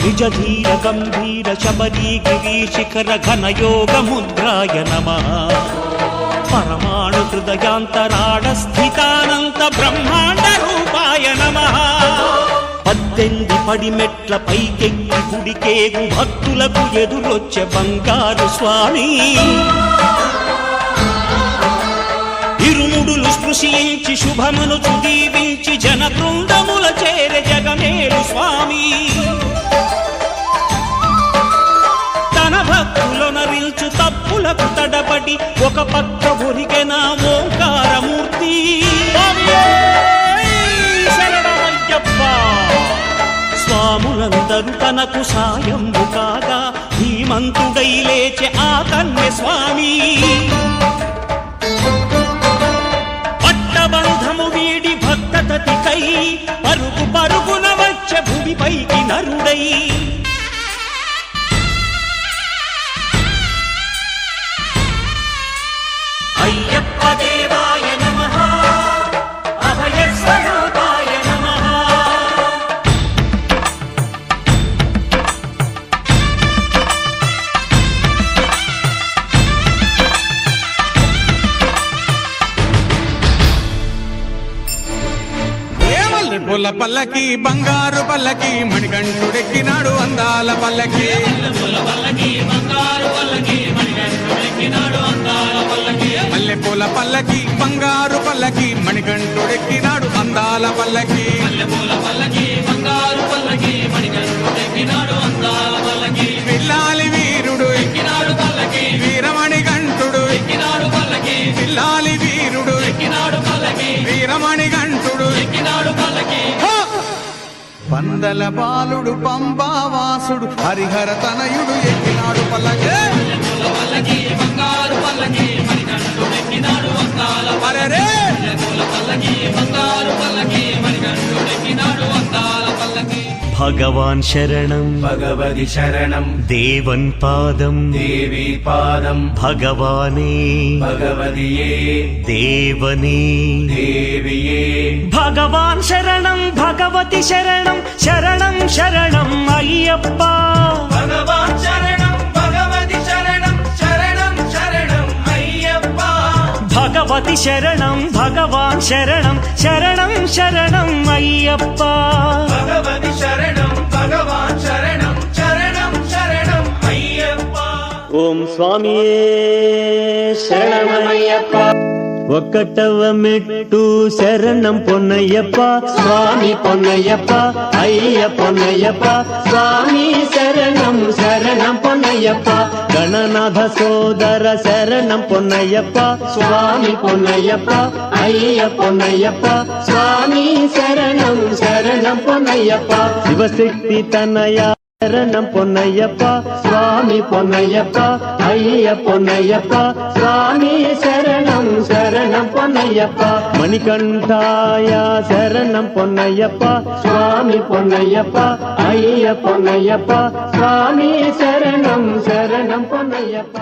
నిజ ధీర గంభీర శబరీ గిరీశిఖర ఘనయోగ ముద్రాయ నమః పరమాణు హృదయాంతరాళ స్థితానంత బ్రహ్మాండ రూపాయ నమః 18 పడిమెట్ల పైకెక్కి గుడికేగు భక్తులకు ఎదురొచ్చే బంగారు స్వామి ఇరుముడులు స్పృశించి శుభమును దీవించి జన బృందముల చేరే జగమేలు స్వామి తన భక్తులొనరించు తప్పులకు తడబడి ఒక పక్క ఒరిగెన ఓంకారమూర్తి స్వాములందరూ తనకు సాయము కాగా ధీమంతుడై లేచే ఆ కన్య స్వామి పట్టబంధము వీడి భక్తతతికై పరుగు పరుగున వచ్చే భూమిపైకి నరుడై అయ్యప్ప దేవాయ నమః అభయ స్వరూపాయ నమః పుల్ల పల్లకి బంగారు పల్లకి మణికంఠుడెక్కినాడు అందాల పల్లకి మల్లె పూల పల్లకి బంగారు పల్లకి మణికంఠుడెక్కినాడు అందాల పల్లకి పిల్లాలి వీరుడు ఎక్కినాడు పల్లకి వీరమణి కంఠుడు ఎక్కినాడు పల్లకి పిల్లాలి వీరుడు ఎక్కినాడు పల్లకి వీరమణి కంఠుడు ఎక్కినాడు పల్లకి పందల బాలుడు పంబావాసుడు హరిహర తనయుడు ఎక్కినాడు పల్లకి భగవాన్ శరణం భగవతి శరణం దేవన్ పాదం దేవి పాదం భగవానే భగవతియే దేవనే దేవియే భగవాన్ శరణం భగవతి శరణం శరణం శరణం అయ్యప్ప భగవాన్ శరణం భగవతి శరణం శరణం శరణం అయ్యప్ప భగవతి శరణం భగవాన్ శరణం శరణం శరణం అయ్యప్ప భగవతి శరణం భగవాన్ శరణం శరణం శరణం అయ్యప్ప ఓం స్వామియే శరణమయ్యప్ప ఒక్కటవ మెట్టు శరణం పొన్నయ్యప్ప స్వామి పొన్నయ్యప్ప అయ్య పొన్నయ్యప్ప స్వామి శరణం శరణం పొన్నయ్యప్ప గణనాథ సోదర శరణం పొన్నయ్యప్ప స్వామి పొన్నయ్యప్ప అయ్య పొన్నయ్యప్ప స్వామి శరణం శరణం పొన్నయ్యప్ప శివశక్తి తనయ శరణం పొన్నయ్యప్ప స్వామి పొన్నయ్యప్ప అయ్య పొన్నయ్యప్ప స్వామి శరణం శరణం పొన్నయ్యప్ప మణికంఠాయ శరణం పొన్నయ్యప్ప స్వామి పొన్నయ్యప్ప అయ్య పొన్నయ్యప్ప స్వామి శరణం శరణం పొన్నయ్యప్ప